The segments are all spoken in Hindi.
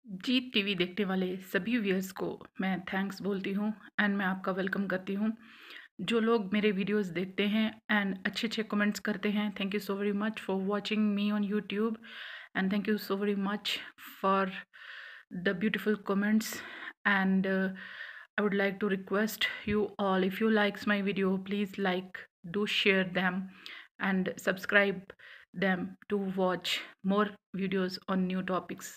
जी टीवी देखने वाले सभी व्यूअर्स को मैं थैंक्स बोलती हूँ एंड मैं आपका वेलकम करती हूँ। जो लोग मेरे वीडियोस देखते हैं एंड अच्छे अच्छे कमेंट्स करते हैं, thank you so very much for watching me on YouTube and thank you so very much for the beautiful comments and I would like to request you all, if you likes my video, please like, do share them and subscribe them to watch more videos on new topics.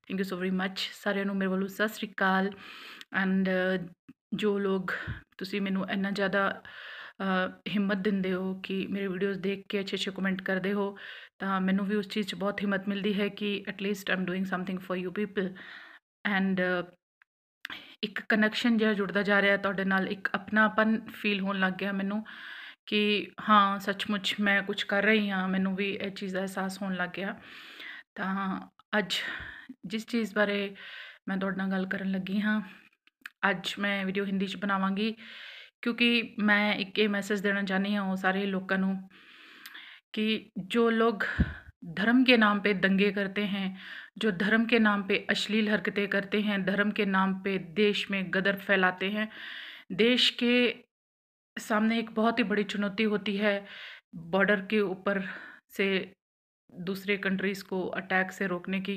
Thank you so very much ਸਾਰਿਆਂ ਨੂੰ ਮੇਰੇ ਵੱਲੋਂ ਸਤਿ ਸ਼੍ਰੀ ਅਕਾਲ ਐਂਡ ਜੋ ਲੋਕ ਤੁਸੀਂ ਮੈਨੂੰ ਇੰਨਾ ਜ਼ਿਆਦਾ ਹਿੰਮਤ ਦਿੰਦੇ ਹੋ ਕਿ ਮੇਰੇ ਵੀਡੀਓਜ਼ ਦੇਖ ਕੇ ਅੱਛੇ ਅੱਛੇ ਕਮੈਂਟ ਕਰਦੇ ਹੋ, ਤਾਂ ਮੈਨੂੰ ਵੀ ਉਸ ਚੀਜ਼ 'ਚ ਬਹੁਤ ਹਿੰਮਤ ਮਿਲਦੀ ਹੈ ਕਿ at least I am doing something for you people and ਇੱਕ ਕਨੈਕਸ਼ਨ ਜਿਹਾ ਜੁੜਦਾ ਜਾ ਰਿਹਾ ਤੁਹਾਡੇ ਨਾਲ, ਇੱਕ ਆਪਣਾਪਨ ਫੀਲ ਹੋਣ ਲੱਗ ਗਿਆ ਮੈਨੂੰ ਕਿ ਹਾਂ ਸੱਚਮੁੱਚ ਮੈਂ ਕੁਝ ਕਰ ਰਹੀ ਹਾਂ, ਮੈਨੂੰ ਵੀ ਇਹ ਚੀਜ਼ ਦਾ ਅਹਿਸਾਸ ਹੋਣ ਲੱਗ ਗਿਆ। ਤਾਂ ਅੱਜ ਜਿਸ ਚੀਜ਼ ਬਾਰੇ ਮੈਂ ਤੁਹਾਡੇ ਨਾਲ ਗੱਲ ਕਰਨ ਲੱਗੀ ਹਾਂ, ਅੱਜ ਮੈਂ ਵੀਡੀਓ ਹਿੰਦੀ 'ਚ ਬਣਾਵਾਂਗੀ ਕਿਉਂਕਿ ਮੈਂ ਇੱਕ ਇਹ ਮੈਸੇਜ ਦੇਣਾ ਚਾਹੁੰਦੀ ਹਾਂ ਉਹ ਸਾਰੇ ਲੋਕਾਂ ਨੂੰ कि जो लोग धर्म के नाम पे दंगे करते हैं, जो धर्म के नाम पे अश्लील हरकतें करते हैं, धर्म के नाम पे देश में गदर फैलाते हैं, देश के सामने एक बहुत ही बड़ी चुनौती होती है बॉर्डर के ऊपर से दूसरे कंट्रीज़ को अटैक से रोकने की,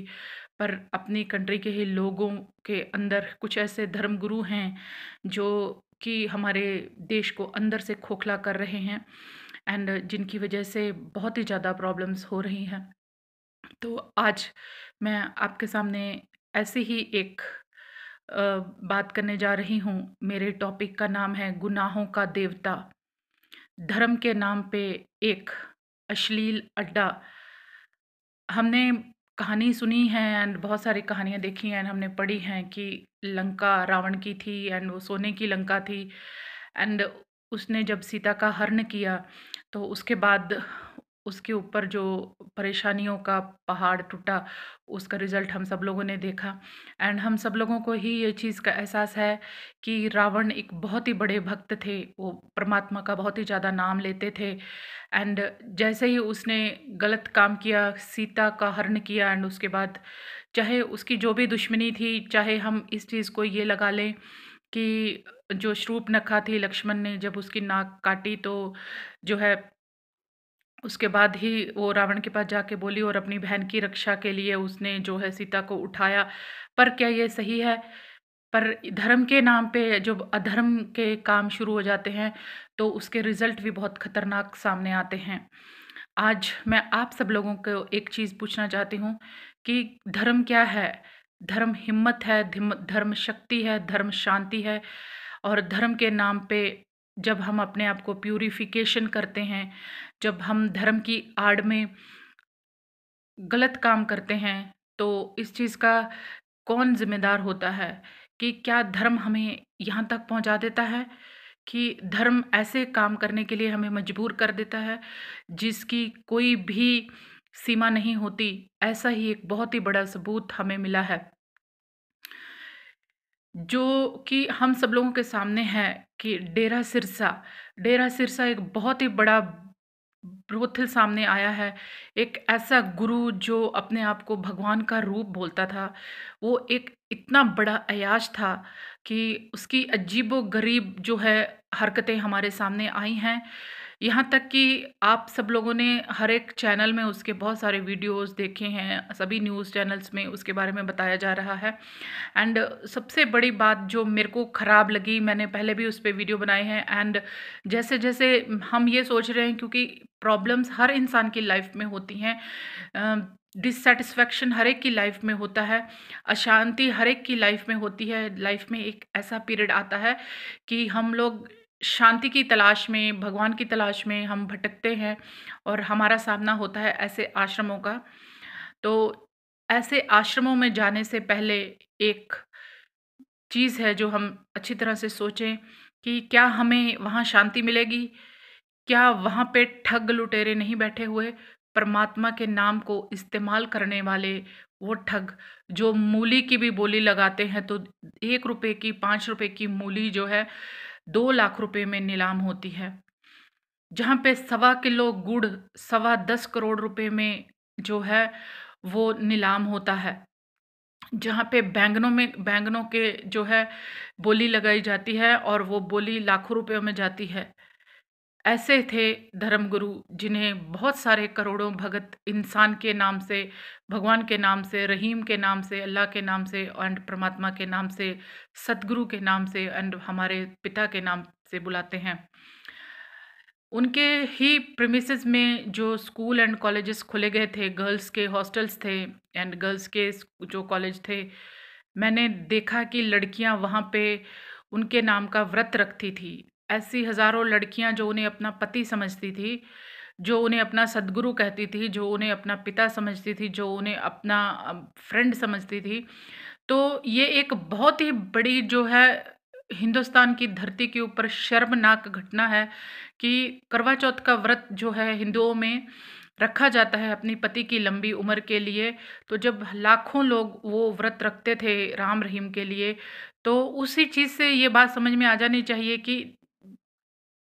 पर अपनी कंट्री के ही लोगों के अंदर कुछ ऐसे धर्मगुरु हैं जो कि हमारे देश को अंदर से खोखला कर रहे हैं एंड जिनकी वजह से बहुत ही ज़्यादा प्रॉब्लम्स हो रही हैं। तो आज मैं आपके सामने ऐसे ही एक बात करने जा रही हूँ। मेरे टॉपिक का नाम है गुनाहों का देवता। धर्म के नाम पे एक अश्लील अड्डा। हमने कहानी सुनी है एंड बहुत सारी कहानियाँ देखी हैं एंड हमने पढ़ी हैं कि लंका रावण की थी एंड वो सोने की लंका थी एंड उसने जब सीता का हरण किया तो उसके बाद उसके ऊपर जो परेशानियों का पहाड़ टूटा, उसका रिज़ल्ट हम सब लोगों ने देखा एंड हम सब लोगों को ही ये चीज़ का एहसास है कि रावण एक बहुत ही बड़े भक्त थे, वो परमात्मा का बहुत ही ज़्यादा नाम लेते थे एंड जैसे ही उसने गलत काम किया, सीता का हरण किया एंड उसके बाद चाहे उसकी जो भी दुश्मनी थी, चाहे हम इस चीज़ को ये लगा लें कि जो शूर्पणखा थी, लक्ष्मण ने जब उसकी नाक काटी तो जो है उसके बाद ही वो रावण के पास जाके बोली और अपनी बहन की रक्षा के लिए उसने जो है सीता को उठाया। पर क्या ये सही है? पर धर्म के नाम पे जब अधर्म के काम शुरू हो जाते हैं तो उसके रिज़ल्ट भी बहुत ख़तरनाक सामने आते हैं। आज मैं आप सब लोगों को एक चीज़ पूछना चाहती हूँ कि धर्म क्या है? धर्म हिम्मत है, धर्म शक्ति है, धर्म शांति है और धर्म के नाम पे जब हम अपने आप को प्यूरिफिकेशन करते हैं, जब हम धर्म की आड़ में गलत काम करते हैं, तो इस चीज़ का कौन ज़िम्मेदार होता है? कि क्या धर्म हमें यहाँ तक पहुँचा देता है कि धर्म ऐसे काम करने के लिए हमें मजबूर कर देता है, जिसकी कोई भी सीमा नहीं होती? ऐसा ही एक बहुत ही बड़ा सबूत हमें मिला है, जो कि हम सब लोगों के सामने है कि डेरा सिरसा एक बहुत ही बड़ा ब्रोथिल सामने आया है। एक ऐसा गुरु जो अपने आप को भगवान का रूप बोलता था, वो एक इतना बड़ा अयाश था कि उसकी अजीबो-गरीब जो है हरकतें हमारे सामने आई हैं। यहाँ तक कि आप सब लोगों ने हर एक चैनल में उसके बहुत सारे वीडियोज़ देखे हैं, सभी न्यूज़ चैनल्स में उसके बारे में बताया जा रहा है एंड सबसे बड़ी बात जो मेरे को ख़राब लगी, मैंने पहले भी उस पे वीडियो बनाए हैं एंड जैसे-जैसे हम ये सोच रहे हैं क्योंकि प्रॉब्लम्स हर इंसान की लाइफ में होती हैं, डिससैटिस्फैक्शन हर एक की लाइफ में होता है, अशांति हर एक की लाइफ में होती है। लाइफ में एक ऐसा पीरियड आता है कि हम लोग शांति की तलाश में, भगवान की तलाश में हम भटकते हैं और हमारा सामना होता है ऐसे आश्रमों का। तो ऐसे आश्रमों में जाने से पहले एक चीज़ है जो हम अच्छी तरह से सोचें कि क्या हमें वहाँ शांति मिलेगी? क्या वहाँ पे ठग लुटेरे नहीं बैठे हुए? परमात्मा के नाम को इस्तेमाल करने वाले वो ठग जो मूली की भी बोली लगाते हैं, तो ₹1 की, ₹5 की मूली जो है 2 लाख रुपए में नीलाम होती है। जहाँ पे सवा किलो गुड़ सवा 10 करोड़ रुपए में जो है वो नीलाम होता है। जहाँ पे बैंगनों के जो है बोली लगाई जाती है और वो बोली लाखों रुपयों में जाती है। ऐसे थे धर्मगुरु जिन्हें बहुत सारे करोड़ों भगत इंसान के नाम से, भगवान के नाम से, रहीम के नाम से, अल्लाह के नाम से एंड परमात्मा के नाम से, सतगुरु के नाम से एंड हमारे पिता के नाम से बुलाते हैं। उनके ही प्रेमिसेस में जो स्कूल एंड कॉलेजेस खोले गए थे, गर्ल्स के हॉस्टल्स थे एंड गर्ल्स के जो कॉलेज थे, मैंने देखा कि लड़कियां वहाँ पे उनके नाम का व्रत रखती थी। ऐसी हज़ारों लड़कियां जो उन्हें अपना पति समझती थी, जो उन्हें अपना सदगुरु कहती थी, जो उन्हें अपना पिता समझती थी, जो उन्हें अपना फ्रेंड समझती थी। तो ये एक बहुत ही बड़ी जो है हिंदुस्तान की धरती के ऊपर शर्मनाक घटना है कि करवा चौथ का व्रत जो है हिंदुओं में रखा जाता है अपनी पति की लंबी उम्र के लिए। तो जब लाखों लोग वो व्रत रखते थे राम रहीम के लिए, तो उसी चीज़ से ये बात समझ में आ जानी चाहिए कि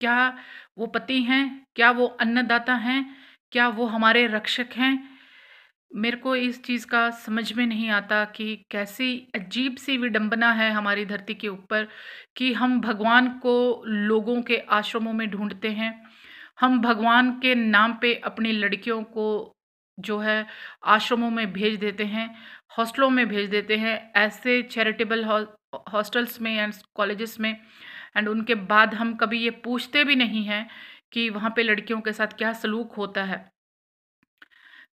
क्या वो पति हैं? क्या वो अन्नदाता हैं? क्या वो हमारे रक्षक हैं? मेरे को इस चीज़ का समझ में नहीं आता कि कैसी अजीब-सी विडंबना है हमारी धरती के ऊपर कि हम भगवान को लोगों के आश्रमों में ढूँढते हैं। हम भगवान के नाम पे अपनी लड़कियों को जो है आश्रमों में भेज देते हैं, हॉस्टलों में भेज देते हैं, ऐसे चैरिटेबल हॉस्टल्स में एंड कॉलेजेस में। एंड उनके बाद हम कभी ये पूछते भी नहीं हैं कि वहाँ पे लड़कियों के साथ क्या सलूक होता है।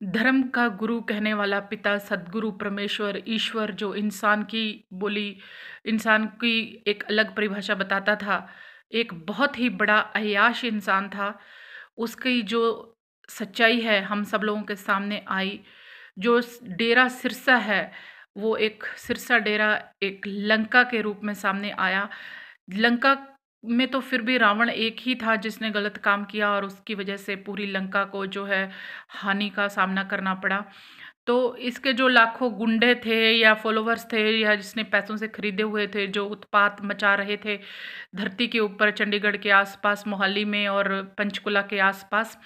धर्म का गुरु कहने वाला पिता सद्गुरु परमेश्वर ईश्वर जो इंसान की एक अलग परिभाषा बताता था, एक बहुत ही बड़ा अय्याश इंसान था। उसकी जो सच्चाई है हम सब लोगों के सामने आई। जो डेरा सिरसा है, वो एक सिरसा डेरा एक लंका के रूप में सामने आया। लंका में तो फिर भी रावण एक ही था जिसने गलत काम किया और उसकी वजह से पूरी लंका को जो है हानि का सामना करना पड़ा। तो इसके जो लाखों गुंडे थे या फॉलोवर्स थे या जिसने पैसों से खरीदे हुए थे, जो उत्पात मचा रहे थे धरती के ऊपर, चंडीगढ़ के आसपास, मोहाली में और पंचकुला के आसपास,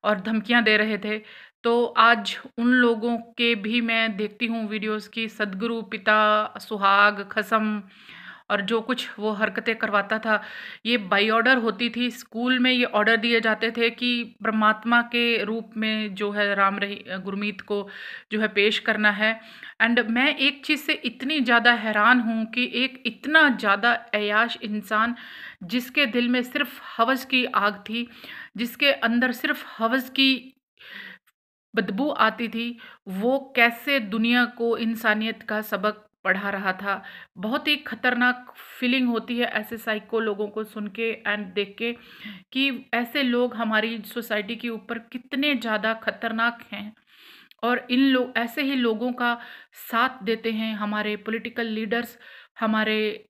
और धमकियां दे रहे थे, तो आज उन लोगों के भी मैं देखती हूँ वीडियोस की सदगुरु पिता सुहाग खसम और जो कुछ वो हरकतें करवाता था, ये बाई ऑर्डर होती थी। स्कूल में ये ऑर्डर दिए जाते थे कि परमात्मा के रूप में जो है गुरमीत को जो है पेश करना है। एंड मैं एक चीज़ से इतनी ज़्यादा हैरान हूँ कि एक इतना ज़्यादा अय्याश इंसान जिसके दिल में सिर्फ हवस की आग थी, जिसके अंदर सिर्फ हवस की बदबू आती थी, वो कैसे दुनिया को इंसानियत का सबक पढ़ा रहा था। बहुत ही खतरनाक फीलिंग होती है ऐसे साइको लोगों को सुन के एंड देख के कि ऐसे लोग हमारी सोसाइटी के ऊपर कितने ज़्यादा खतरनाक हैं। और इन लोग ऐसे ही लोगों का साथ देते हैं हमारे पॉलिटिकल लीडर्स, हमारे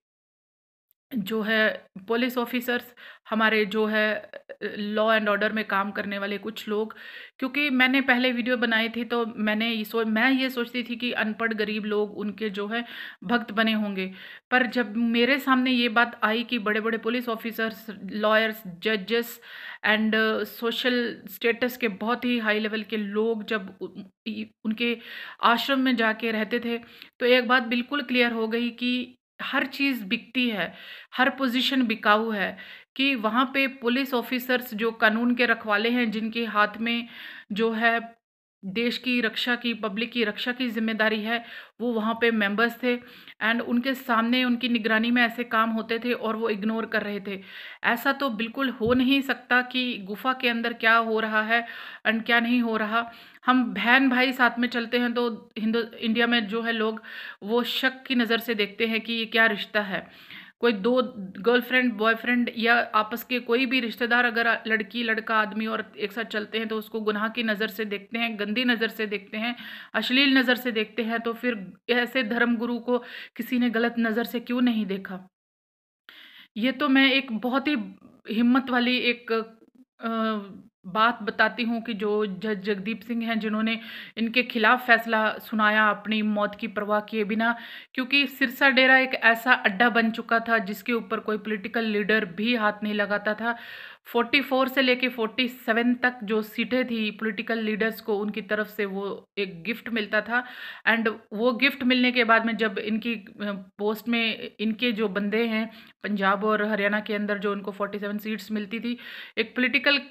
जो है पुलिस ऑफिसर्स, हमारे जो है लॉ एंड ऑर्डर में काम करने वाले कुछ लोग। क्योंकि मैंने पहले वीडियो बनाई थी तो मैं ये सोचती थी कि अनपढ़ गरीब लोग उनके जो है भक्त बने होंगे। पर जब मेरे सामने ये बात आई कि बड़े बड़े पुलिस ऑफिसर्स, लॉयर्स, जजेस एंड सोशल स्टेटस के बहुत ही हाई लेवल के लोग जब उनके आश्रम में जाके रहते थे, तो एक बात बिल्कुल क्लियर हो गई कि हर चीज़ बिकती है, हर पोजीशन बिकाऊ है। कि वहाँ पे पुलिस ऑफिसर्स जो कानून के रखवाले हैं, जिनके हाथ में जो है देश की रक्षा की, पब्लिक की रक्षा की ज़िम्मेदारी है, वो वहाँ पे मेंबर्स थे एंड उनके सामने उनकी निगरानी में ऐसे काम होते थे और वो इग्नोर कर रहे थे। ऐसा तो बिल्कुल हो नहीं सकता कि गुफ़ा के अंदर क्या हो रहा है एंड क्या नहीं हो रहा। हम बहन भाई साथ में चलते हैं तो इंडिया में जो है लोग वो शक की नज़र से देखते हैं कि ये क्या रिश्ता है। कोई दो गर्लफ्रेंड बॉयफ्रेंड या आपस के कोई भी रिश्तेदार अगर लड़की लड़का आदमी और एक साथ चलते हैं तो उसको गुनाह की नज़र से देखते हैं, गंदी नज़र से देखते हैं, अश्लील नज़र से देखते हैं। तो फिर ऐसे धर्म गुरु को किसी ने गलत नज़र से क्यों नहीं देखा? ये तो मैं एक बहुत ही हिम्मत वाली एक बात बताती हूँ कि जो जज जगदीप सिंह हैं जिन्होंने इनके खिलाफ फैसला सुनाया अपनी मौत की परवाह किए बिना। क्योंकि सिरसा डेरा एक ऐसा अड्डा बन चुका था जिसके ऊपर कोई पॉलिटिकल लीडर भी हाथ नहीं लगाता था। 44 से लेके 47 तक जो सीटें थी पॉलिटिकल लीडर्स को, उनकी तरफ से वो एक गिफ्ट मिलता था। एंड वो गिफ्ट मिलने के बाद में जब इनकी पोस्ट में इनके जो बंदे हैं पंजाब और हरियाणा के अंदर, जो उनको 47 सीट्स मिलती थी, एक पॉलिटिकल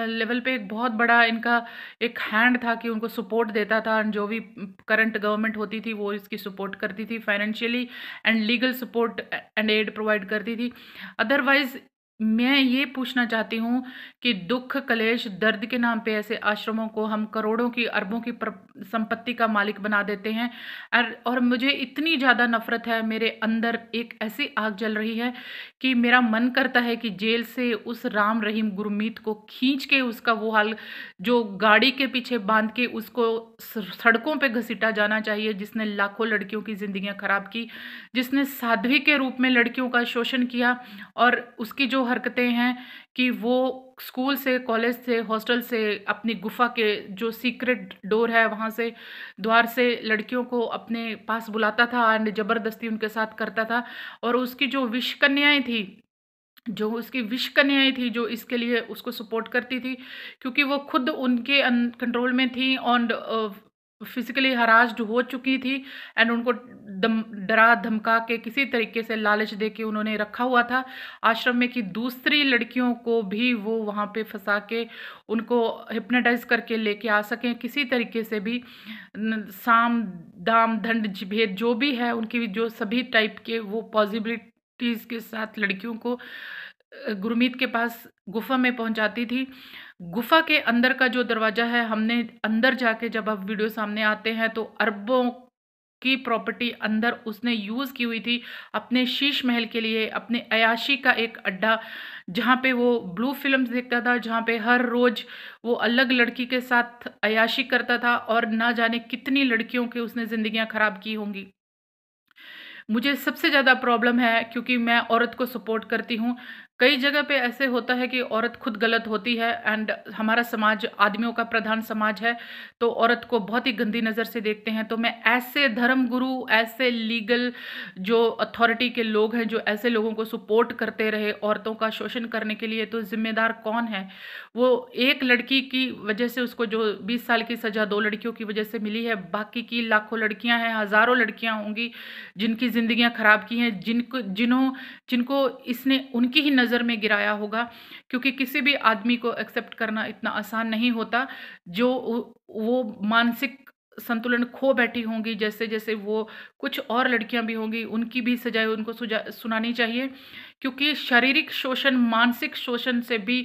लेवल पे एक बहुत बड़ा इनका एक हैंड था कि उनको सपोर्ट देता था। जो भी करंट गवर्नमेंट होती थी वो इसकी सपोर्ट करती थी, financially and legal support and aid provide करती थी। अदरवाइज मैं ये पूछना चाहती हूँ कि दुख, कलेश, दर्द के नाम पे ऐसे आश्रमों को हम करोड़ों की, अरबों की संपत्ति का मालिक बना देते हैं। और मुझे इतनी ज़्यादा नफरत है, मेरे अंदर एक ऐसी आग जल रही है कि मेरा मन करता है कि जेल से उस राम रहीम गुरमीत को खींच के उसका वो हाल, जो गाड़ी के पीछे बांध के उसको सड़कों पे घसीटा जाना चाहिए, जिसने लाखों लड़कियों की ज़िंदगियां खराब की, जिसने साध्वी के रूप में लड़कियों का शोषण किया। और उसकी जो हरकतें हैं कि वो स्कूल से, कॉलेज से, हॉस्टल से, अपनी गुफा के जो सीक्रेट डोर है वहाँ से, द्वार से लड़कियों को अपने पास बुलाता था एंड ज़बरदस्ती उनके साथ करता था। और उसकी जो विश कन्याएं थी, जो इसके लिए उसको सपोर्ट करती थी, क्योंकि वो खुद उनके कंट्रोल में थी और फिजिकली हरास्ड हो चुकी थी। एंड उनको डरा धमका के, किसी तरीके से लालच दे के उन्होंने रखा हुआ था आश्रम में कि दूसरी लड़कियों को भी वो वहाँ पे फंसा के उनको हिप्नोटाइज करके लेके आ सकें, किसी तरीके से भी। साम दाम दंड भेद जो भी है, उनकी जो सभी टाइप के वो पॉसिबिलिटीज़ के साथ लड़कियों को गुरमीत के पास गुफा में पहुंचाती थी। गुफा के अंदर का जो दरवाज़ा है, हमने अंदर जाके जब अब वीडियो सामने आते हैं तो अरबों की प्रॉपर्टी अंदर उसने यूज़ की हुई थी अपने शीश महल के लिए, अपने अयाशी का एक अड्डा, जहाँ पे वो ब्लू फिल्म्स देखता था, जहाँ पे हर रोज़ वो अलग लड़की के साथ अयाशी करता था और ना जाने कितनी लड़कियों की उसने ज़िंदगियाँ ख़राब की होंगी। मुझे सबसे ज़्यादा प्रॉब्लम है क्योंकि मैं औरत को सपोर्ट करती हूँ। कई जगह पे ऐसे होता है कि औरत खुद गलत होती है एंड हमारा समाज आदमियों का प्रधान समाज है, तो औरत को बहुत ही गंदी नज़र से देखते हैं। तो मैं ऐसे धर्मगुरु, ऐसे लीगल जो अथॉरिटी के लोग हैं, जो ऐसे लोगों को सपोर्ट करते रहे औरतों का शोषण करने के लिए, तो ज़िम्मेदार कौन है? वो एक लड़की की वजह से उसको जो 20 साल की सज़ा 2 लड़कियों की वजह से मिली है, बाकी की लाखों लड़कियाँ हैं, हज़ारों लड़कियाँ होंगी जिनकी ज़िंदगियाँ ख़राब की हैं, जिनको इसने उनकी ही नज़र में गिराया होगा। क्योंकि किसी भी आदमी को एक्सेप्ट करना इतना आसान नहीं होता, जो वो मानसिक संतुलन खो बैठी होंगी, जैसे जैसे वो कुछ और लड़कियां भी होंगी, उनकी भी सजाएं उनको सुनानी चाहिए। क्योंकि शारीरिक शोषण, मानसिक शोषण से भी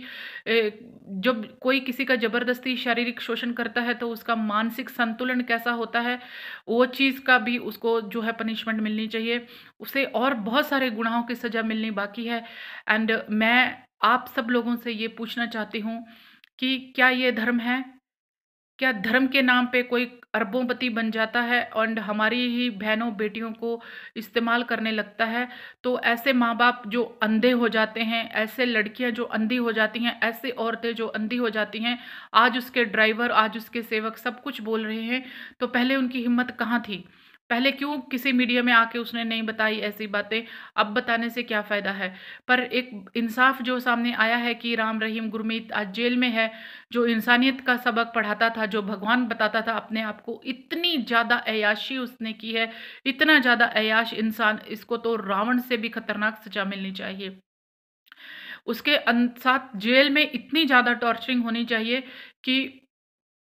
जब कोई किसी का ज़बरदस्ती शारीरिक शोषण करता है तो उसका मानसिक संतुलन कैसा होता है, वो चीज़ का भी उसको जो है पनिशमेंट मिलनी चाहिए। उसे और बहुत सारे गुनाहों की सज़ा मिलनी बाकी है। एंड मैं आप सब लोगों से ये पूछना चाहती हूँ कि क्या ये धर्म है? क्या धर्म के नाम पे कोई अरबोंपति बन जाता है और हमारी ही बहनों बेटियों को इस्तेमाल करने लगता है? तो ऐसे माँ बाप जो अंधे हो जाते हैं, ऐसे लड़कियां जो अंधी हो जाती हैं, ऐसे औरतें जो अंधी हो जाती हैं, आज उसके ड्राइवर, आज उसके सेवक सब कुछ बोल रहे हैं, तो पहले उनकी हिम्मत कहाँ थी? पहले क्यों किसी मीडिया में आके उसने नहीं बताई ऐसी बातें? अब बताने से क्या फ़ायदा है? पर एक इंसाफ जो सामने आया है कि राम रहीम गुरमीत आज जेल में है, जो इंसानियत का सबक पढ़ाता था, जो भगवान बताता था अपने आप को, इतनी ज़्यादा अय्याशी उसने की है, इतना ज़्यादा अय्याश इंसान, इसको तो रावण से भी खतरनाक सज़ा मिलनी चाहिए। उसके साथ जेल में इतनी ज़्यादा टॉर्चरिंग होनी चाहिए कि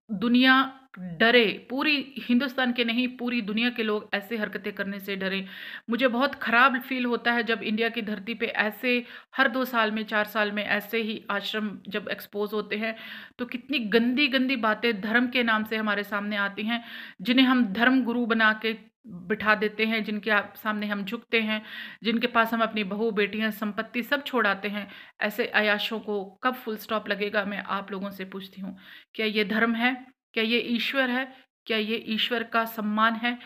दुनिया डरे, पूरी हिंदुस्तान के नहीं पूरी दुनिया के लोग ऐसे हरकतें करने से डरें। मुझे बहुत ख़राब फ़ील होता है जब इंडिया की धरती पे ऐसे हर 2 साल में, 4 साल में ऐसे ही आश्रम जब एक्सपोज़ होते हैं, तो कितनी गंदी-गंदी बातें धर्म के नाम से हमारे सामने आती हैं, जिन्हें हम धर्म गुरु बना के बिठा देते हैं, जिनके सामने हम झुकते हैं, जिनके पास हम अपनी बहू, बेटियाँ, संपत्ति सब छोड़ आते हैं। ऐसे अयाशों को कब फुल स्टॉप लगेगा, मैं आप लोगों से पूछती हूँ। क्या ये धर्म है? क्या ये ईश्वर है? क्या ये ईश्वर का सम्मान है?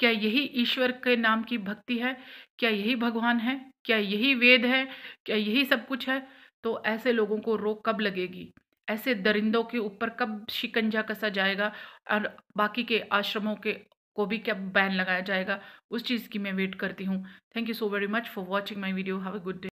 क्या यही ईश्वर के नाम की भक्ति है? क्या यही भगवान है? क्या यही वेद है? क्या यही सब कुछ है? तो ऐसे लोगों को रोक कब लगेगी? ऐसे दरिंदों के ऊपर कब शिकंजा कसा जाएगा और बाकी के आश्रमों के को भी कब बैन लगाया जाएगा? उस चीज़ की मैं वेट करती हूँ। Thank you so very much for watching my video. Have a good day.